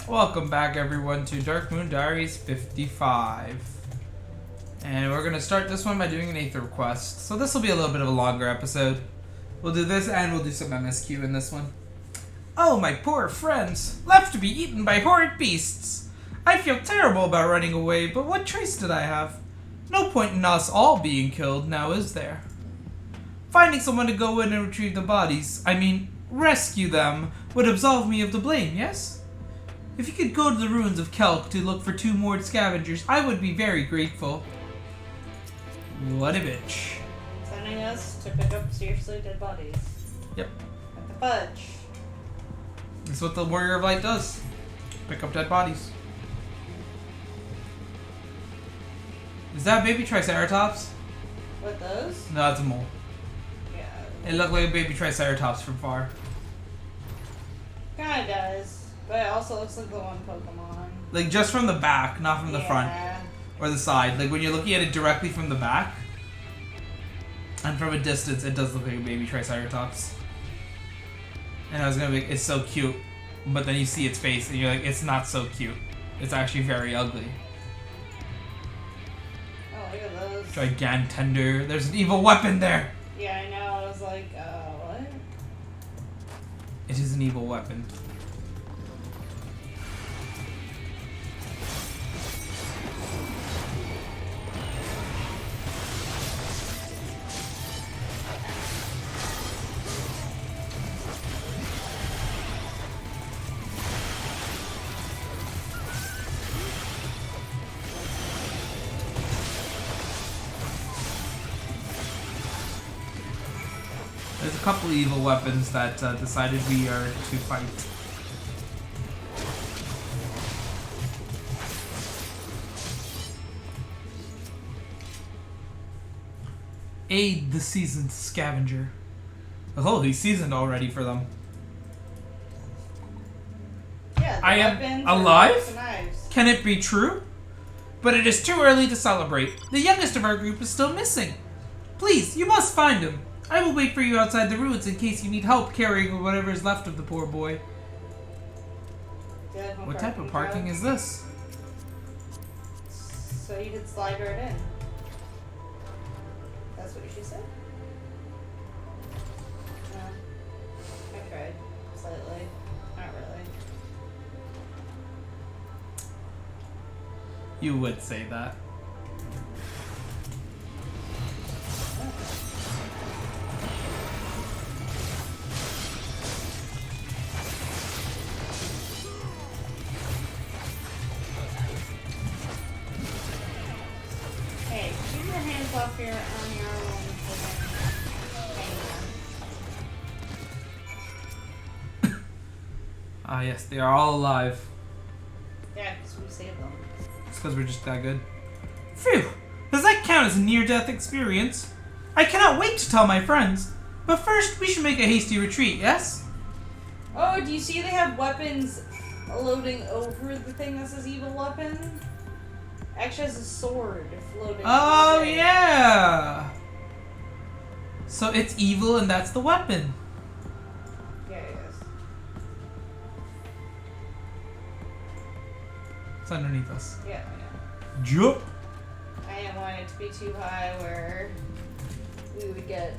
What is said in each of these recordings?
Welcome back everyone to Darkmoon Diaries 55. And we're going to start this one by doing an Aether quest. So this will be a little bit of a longer episode. We'll do this and we'll do some MSQ in this one. Oh, my poor friends, left to be eaten by horrid beasts. I feel terrible about running away, but what choice did I have? No point in us all being killed now, is there? Finding someone to go in and retrieve the bodies, rescue them, would absolve me of the blame, yes? If you could go to the ruins of Kelk to look for 2 more scavengers, I would be very grateful. What a bitch. Sending us to pick up seriously dead bodies. Yep. At the fudge. That's what the Warrior of Light does. Pick up dead bodies. Is that baby Triceratops? What, those? No, that's a mole. Yeah. It looked like a baby Triceratops from far. Kinda does. But it also looks like the one Pokemon. Like just from the back, not from the front. Or the side. Like when you're looking at it directly from the back. And from a distance, it does look like a baby Triceratops. And I was gonna be like, it's so cute. But then you see its face and you're like, it's not so cute. It's actually very ugly. Oh, look at those. Gigantender. There's an evil weapon there! Yeah, I know. I was like, what? It is an evil weapon. There's a couple evil weapons that decided we are to fight. Aid the seasoned scavenger. Oh, he's seasoned already for them. Yeah, I am alive? Can it be true? But it is too early to celebrate. The youngest of our group is still missing. Please, you must find him. I will wait for you outside the ruins in case you need help carrying whatever is left of the poor boy. What type of parking is this? So you could slide right in. That's what she said? No. I tried. Slightly. Not really. You would say that. Off your, on your own. Ah, yes, they are all alive. Yeah, because we saved them. It's because we're just that good. Phew! Does that count as a near-death experience? I cannot wait to tell my friends. But first, we should make a hasty retreat, yes? Oh, do you see they have weapons loading over the thing that says evil weapon? Actually has a sword floating. Oh, yeah! So it's evil and that's the weapon. Yeah, it is. It's underneath us. Yeah, I know. Jump! I didn't want it to be too high where we would get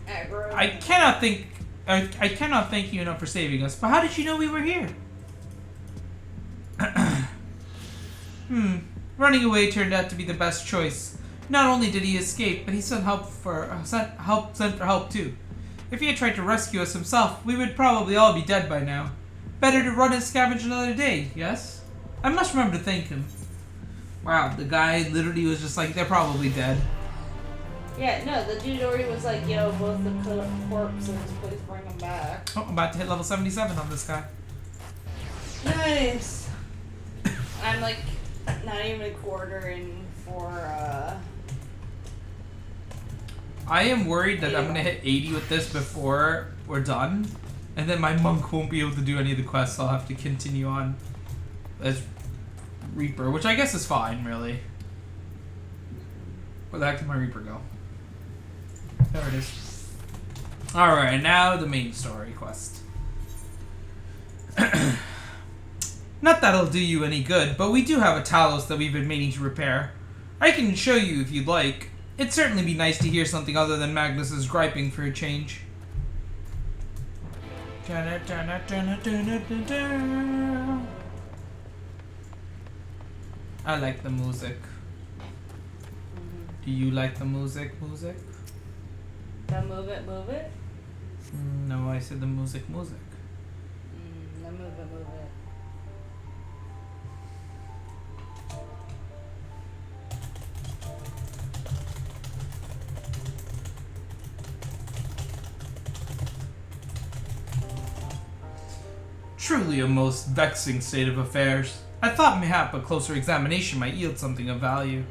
aggro. I cannot thank you enough for saving us, but how did you know we were here? Running away turned out to be the best choice. Not only did he escape, but he sent for help too. If he had tried to rescue us himself, we would probably all be dead by now. Better to run and scavenge another day, yes? I must remember to thank him. Wow, the guy literally was just like, they're probably dead. Yeah, no, the dude already was like, yo, both the corpses, please bring them back. Oh, I'm about to hit level 77 on this guy. Nice. I'm like not even a quarter in for I am worried that I'm gonna hit 80 with this before we're done, and then my monk won't be able to do any of the quests. So I'll have to continue on as Reaper, which I guess is fine, really. Where the heck did my Reaper go? There it is. Alright, now the main story quest. Not that it'll do you any good, but we do have a Talos that we've been meaning to repair. I can show you if you'd like. It'd certainly be nice to hear something other than Magnus's griping for a change. I like the music. Do you like the music? The move it, move it? No, I said the music. The move it, move it. Truly a most vexing state of affairs. I thought mayhap a closer examination might yield something of value.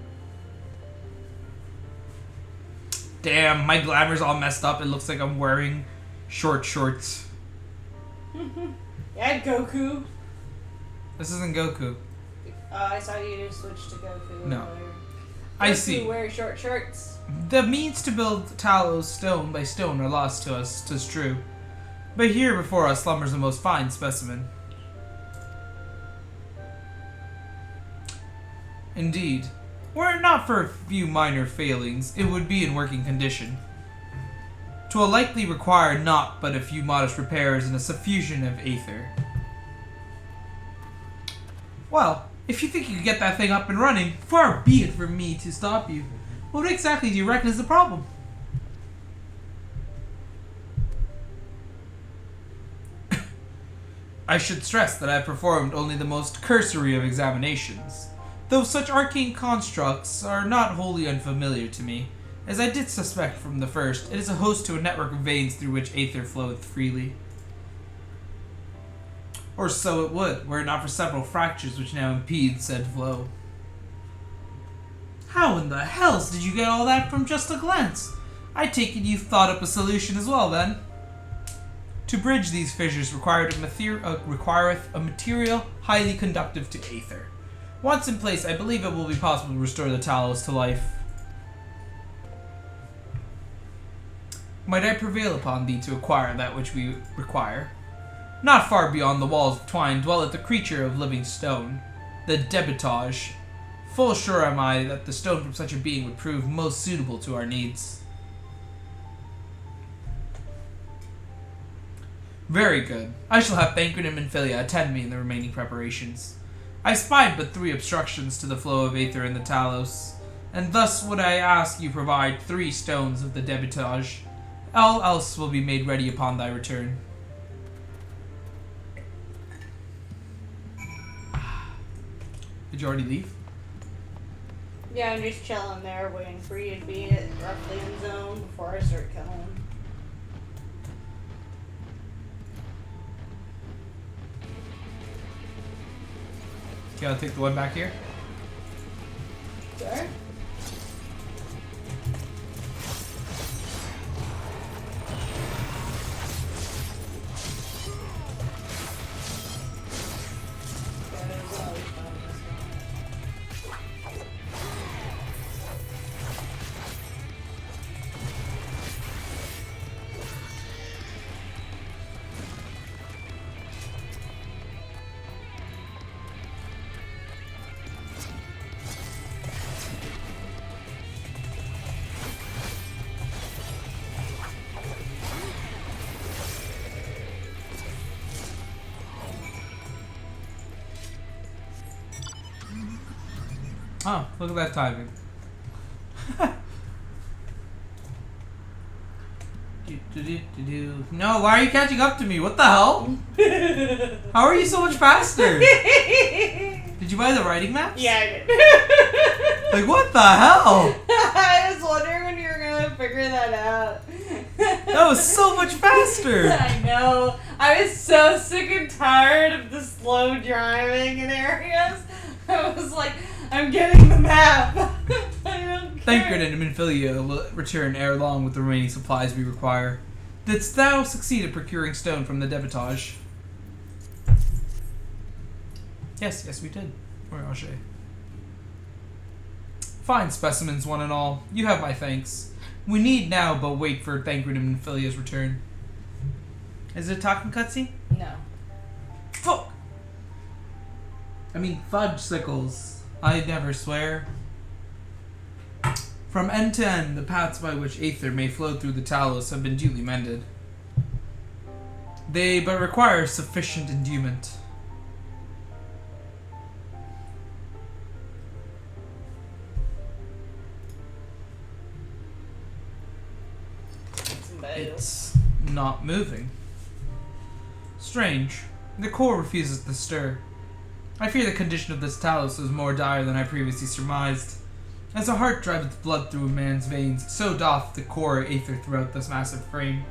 Damn, my glamour's all messed up. It looks like I'm wearing short shorts. Yeah, Goku. This isn't Goku. I saw you just switch to Goku. No. Earlier. I Goku see. wears short shorts. The means to build Talos stone by stone are lost to us, 'tis true. But here before us slumbers a most fine specimen. Indeed. Were it not for a few minor failings, it would be in working condition. 'Twill likely require naught but a few modest repairs and a suffusion of aether. Well, if you think you can get that thing up and running, far be it from me to stop you. What exactly do you reckon is the problem? I should stress that I have performed only the most cursory of examinations, though such arcane constructs are not wholly unfamiliar to me. As I did suspect from the first, it is a host to a network of veins through which aether floweth freely. Or so it would, were it not for several fractures which now impede said flow. How in the hells did you get all that from just a glance? I take it you thought up a solution as well, then? To bridge these fissures requireth a material highly conductive to aether. Once in place, I believe it will be possible to restore the Talos to life. Might I prevail upon thee to acquire that which we require? Not far beyond the walls of twine dwelleth a creature of living stone, the debitage. Full sure am I that the stone from such a being would prove most suitable to our needs. Very good. I shall have Thancred and Minfilia attend me in the remaining preparations. I spied but 3 obstructions to the flow of aether in the Talos, and thus would I ask you provide 3 stones of the debitage. All else will be made ready upon thy return. Did you already leave? Yeah, I'm just chilling there waiting for you to be at roughly in zone before I start killing. Okay, I'll take the one back here. Sure. Oh, look at that timing. No, why are you catching up to me? What the hell? How are you so much faster? Did you buy the writing maps? Yeah, I did. Like, what the hell? I was wondering when you were gonna figure that out. That was so much faster. I know. I was so sick and tired of the slow driving in areas. I was like, I'm getting the map. I don't care. Thancred and Minfilia will return ere long with the remaining supplies we require. Didst thou succeed in procuring stone from the debitage? Yes, we did. Where are they? Fine specimens, one and all. You have my thanks. We need now but wait for Thancred and Minfilia's return. Is it a talking cutscene? No. Fuck! I mean, fudgesicles. I never swear. From end to end, the paths by which Aether may flow through the Talos have been duly mended. They but require sufficient endowment. It's not moving. Strange. The core refuses to stir. I fear the condition of this Talos is more dire than I previously surmised. As a heart driveth blood through a man's veins, so doth the core Aether throughout this massive frame.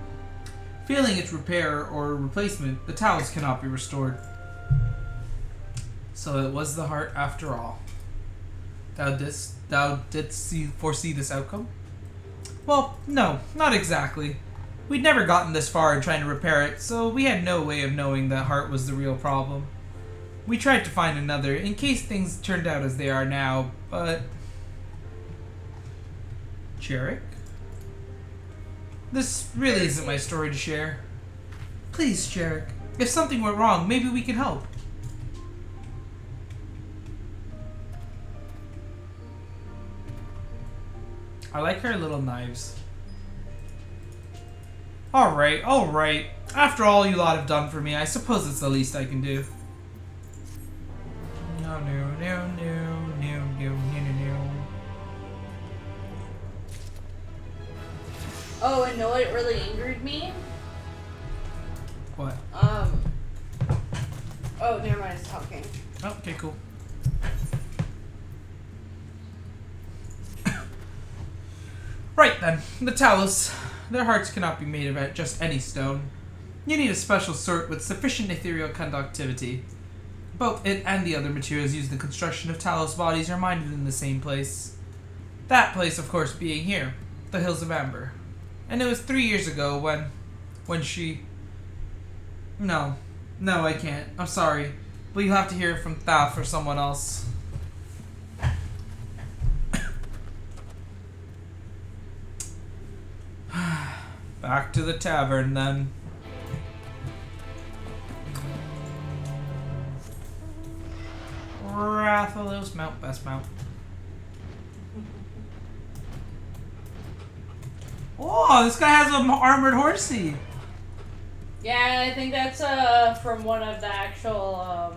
Failing its repair or replacement, the Talos cannot be restored. So it was the heart after all. Thou didst foresee this outcome? Well, no, not exactly. We'd never gotten this far in trying to repair it, so we had no way of knowing that heart was the real problem. We tried to find another, in case things turned out as they are now, but... Jarek? This really isn't my story to share. Please, Jarek, if something went wrong, maybe we can help. I like her little knives. Alright, alright. After all you lot have done for me, I suppose it's the least I can do. No. Oh, and know what really angered me? What? Oh, never mind, it's talking. Oh, okay, cool. Right then, the Talos. Their hearts cannot be made of just any stone. You need a special sort with sufficient ethereal conductivity. Both it and the other materials used in the construction of Talos bodies are mined in the same place. That place, of course, being here, the Hills of Amber. And it was 3 years ago when she... No, I can't. I'm sorry. But you'll have to hear it from Thaf or someone else. Back to the tavern, then. Rathalos mount, best mount. Oh, this guy has an armored horsey. Yeah, I think that's from one of the actual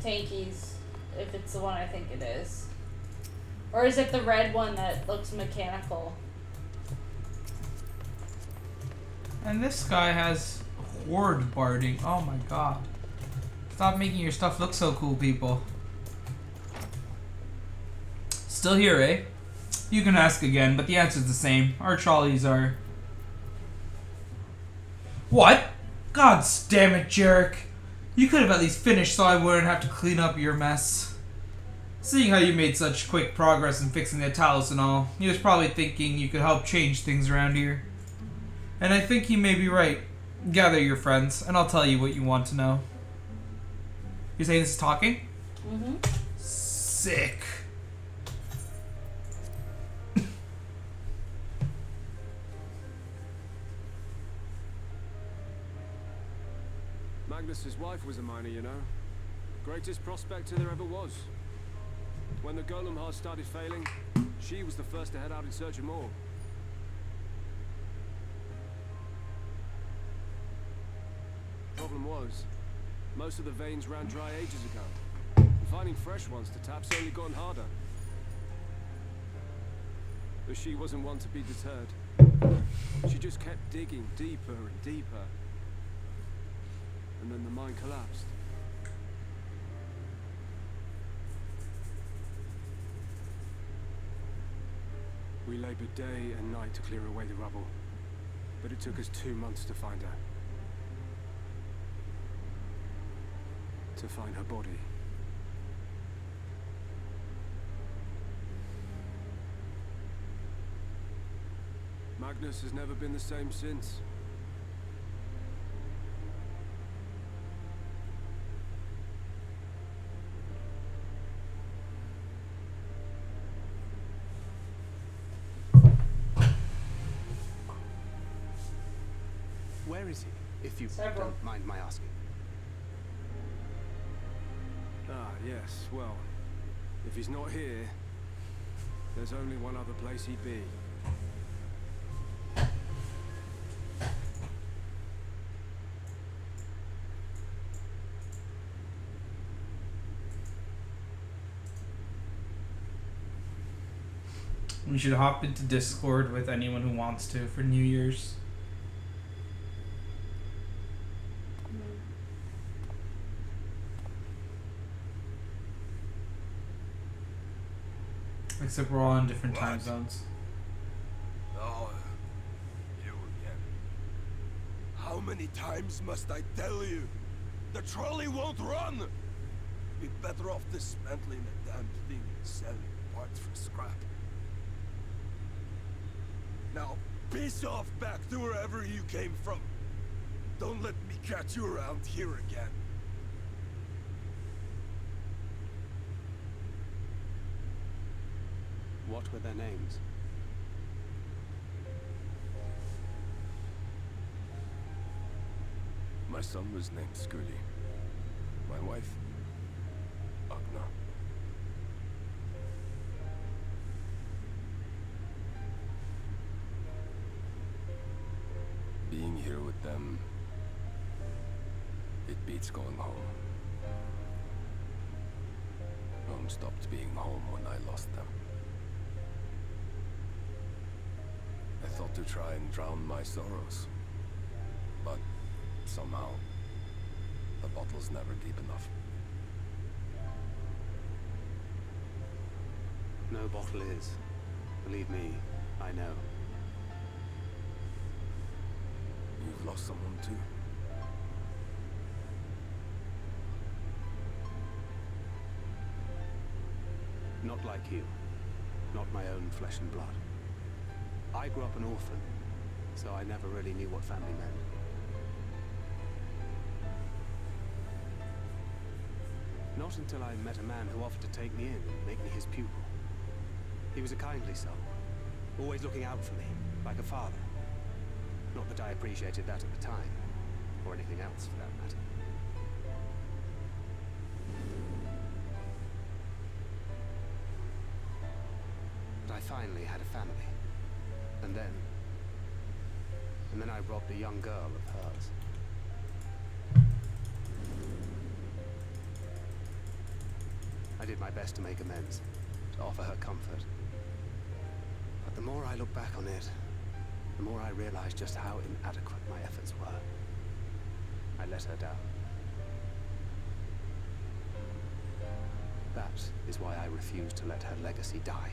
tankies, if it's the one I think it is. Or is it the red one that looks mechanical? And this guy has horde barding. Oh my god. Stop making your stuff look so cool, people. Still here, eh? You can ask again, but the answer's the same. Our trolleys are... What? God damn it, Jarek. You could have at least finished so I wouldn't have to clean up your mess. Seeing how you made such quick progress in fixing the Talos and all, he was probably thinking you could help change things around here. And I think he may be right. Gather your friends, and I'll tell you what you want to know. You're saying this is talking? Mm-hmm. Sick. Magnus's wife was a miner, you know. Greatest prospector there ever was. When the golem heart started failing, she was the first to head out in search of more. Problem was, most of the veins ran dry ages ago. And finding fresh ones to tap's only gotten harder. But she wasn't one to be deterred. She just kept digging deeper and deeper. And then the mine collapsed. We labored day and night to clear away the rubble. But it took us 2 months to find her. To find her body. Magnus has never been the same since. Where is he, if you Several. don't mind my asking? Yes, well, if he's not here, there's only one other place he'd be. We should hop into Discord with anyone who wants to for New Year's. Except we're all in different time zones. Oh, you again. How many times must I tell you? The trolley won't run! Be better off dismantling the damn thing and selling parts for scrap. Now, piss off back to wherever you came from. Don't let me catch you around here again. What were their names? My son was named Scully. My wife, Agna. Being here with them, it beats going home. Home stopped being home when I lost them. I thought to try and drown my sorrows, but somehow the bottle's never deep enough. No bottle is. Believe me, I know. You've lost someone too. Not like you. Not my own flesh and blood. I grew up an orphan, so I never really knew what family meant. Not until I met a man who offered to take me in and make me his pupil. He was a kindly soul, always looking out for me, like a father. Not that I appreciated that at the time, or anything else for that matter. But I finally had a family. And then I robbed a young girl of hers. I did my best to make amends, to offer her comfort. But the more I look back on it, the more I realize just how inadequate my efforts were. I let her down. That is why I refuse to let her legacy die.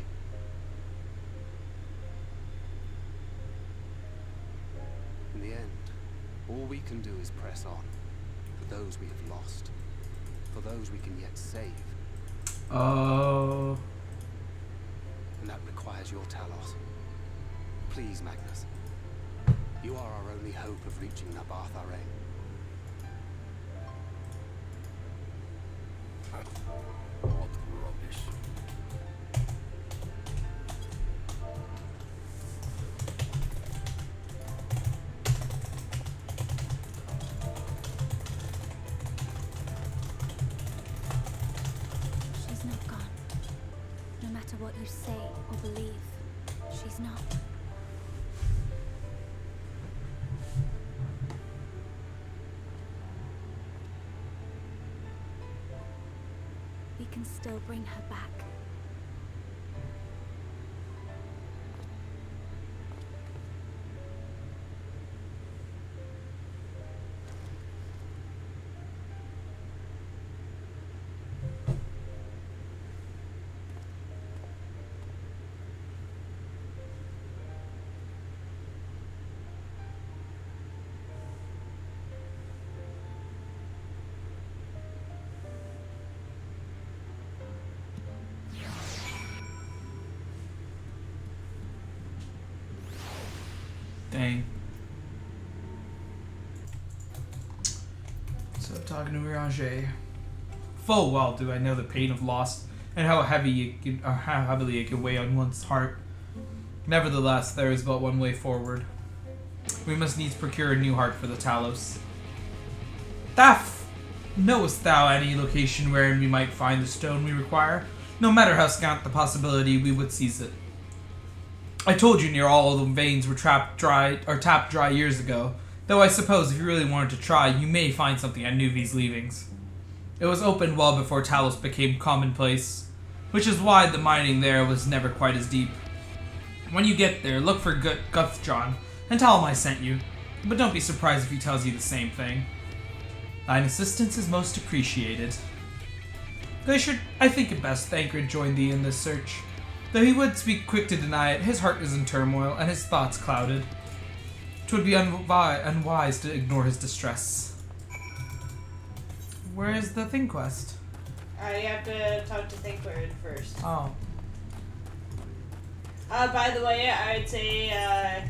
In the end, all we can do is press on, for those we have lost, for those we can yet save. Oh. And that requires your Talos. Please, Magnus. You are our only hope of reaching Nabarth our aim. What rubbish. She's not gone. No matter what you say or believe, she's not. We can still bring her back. Dang. So talking to Mirage. Full well do I know the pain of loss and how heavily it can weigh on one's heart. Nevertheless, there is but one way forward. We must needs procure a new heart for the Talos. Knowest thou any location wherein we might find the stone we require? No matter how scant the possibility, we would seize it. I told you near all the veins were tapped dry years ago, though I suppose if you really wanted to try, you may find something at Nuvi's leavings. It was opened well before Talos became commonplace, which is why the mining there was never quite as deep. When you get there, look for Guthjohn, and tell him I sent you, but don't be surprised if he tells you the same thing. Thine assistance is most appreciated. Glacier, I think it best Thancred joined thee in this search. Though he would be quick to deny it, his heart is in turmoil, and his thoughts clouded. 'Twould be unwise to ignore his distress. Where is the thing quest? You have to talk to Thancred first. Oh. By the way, I'd say,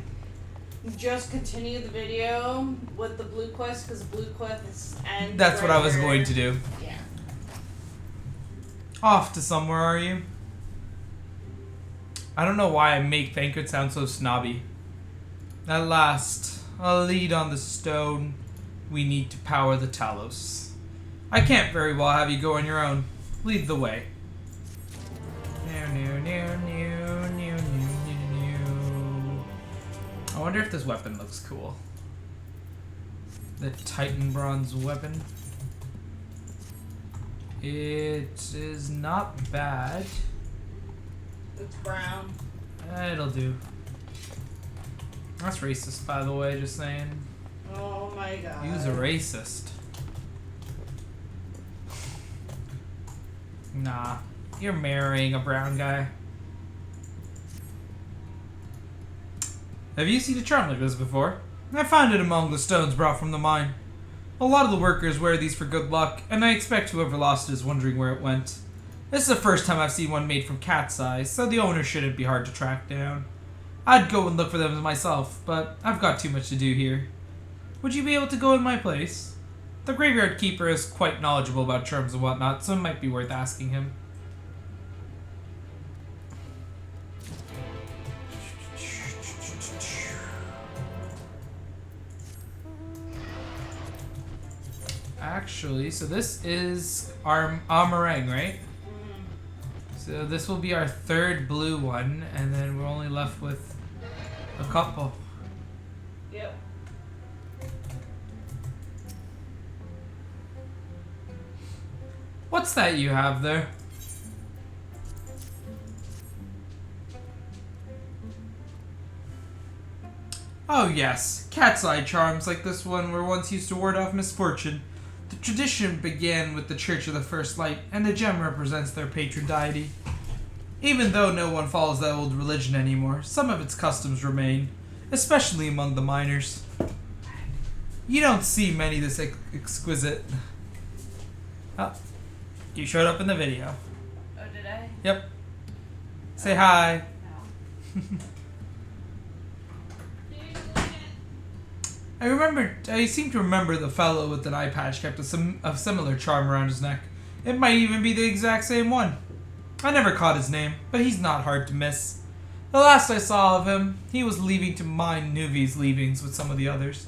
just continue the video with the blue quest, because blue quest ends. That's what I was here. going to do. Yeah. Off to somewhere, are you? I don't know why I make Thancred sound so snobby. At last, a lead on the stone. We need to power the Talos. I can't very well have you go on your own. Lead the way. I wonder if this weapon looks cool. The Titan bronze weapon. It is not bad. It's brown. It'll do. That's racist, by the way, just saying. Oh my god. You's a racist. Nah. You're marrying a brown guy. Have you seen a charm like this before? I found it among the stones brought from the mine. A lot of the workers wear these for good luck, and I expect whoever lost it is wondering where it went. This is the first time I've seen one made from cat's eyes, so the owner shouldn't be hard to track down. I'd go and look for them myself, but I've got too much to do here. Would you be able to go in my place? The graveyard keeper is quite knowledgeable about charms and whatnot, so it might be worth asking him. Actually, so this is our Amarang, right? So this will be our third blue one, and then we're only left with a couple. Yep. What's that you have there? Oh yes, cat's eye charms like this one were once used to ward off misfortune. The tradition began with the Church of the First Light, and the gem represents their patron deity. Even though no one follows that old religion anymore, some of its customs remain, especially among the miners. You don't see many this exquisite. Oh, you showed up in the video. Oh, did I? Yep. Say hi. No. I seem to remember the fellow with an eye patch kept a similar charm around his neck. It might even be the exact same one. I never caught his name, but he's not hard to miss. The last I saw of him, he was leaving to mine Nuvi's leavings with some of the others.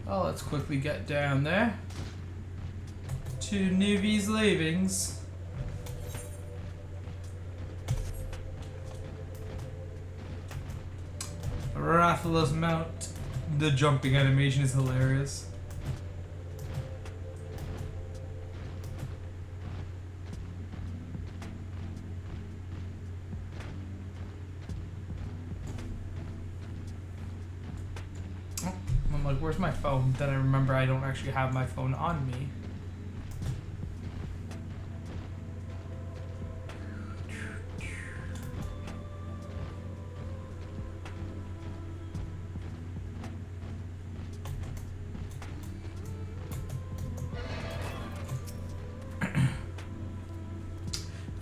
Oh, let's quickly get down there to Nuvi's leavings. Rathalos Mount. The jumping animation is hilarious. Oh, I'm like, where's my phone? Then I remember I don't actually have my phone on me.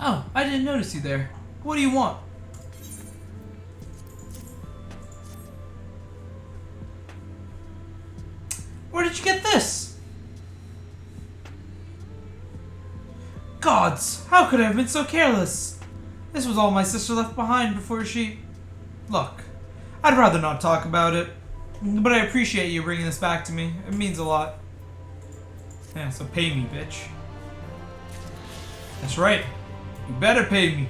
Oh, I didn't notice you there. What do you want? Where did you get this? Gods, how could I have been so careless? This was all my sister left behind before she... Look, I'd rather not talk about it, but I appreciate you bringing this back to me. It means a lot. Yeah, so pay me, bitch. That's right. You better pay me.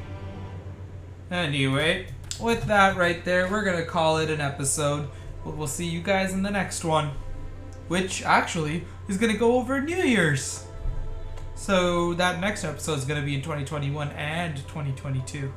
Anyway, with that right there, we're gonna call it an episode. But we'll see you guys in the next one, which actually is gonna go over New Year's. So that next episode is gonna be in 2021 and 2022.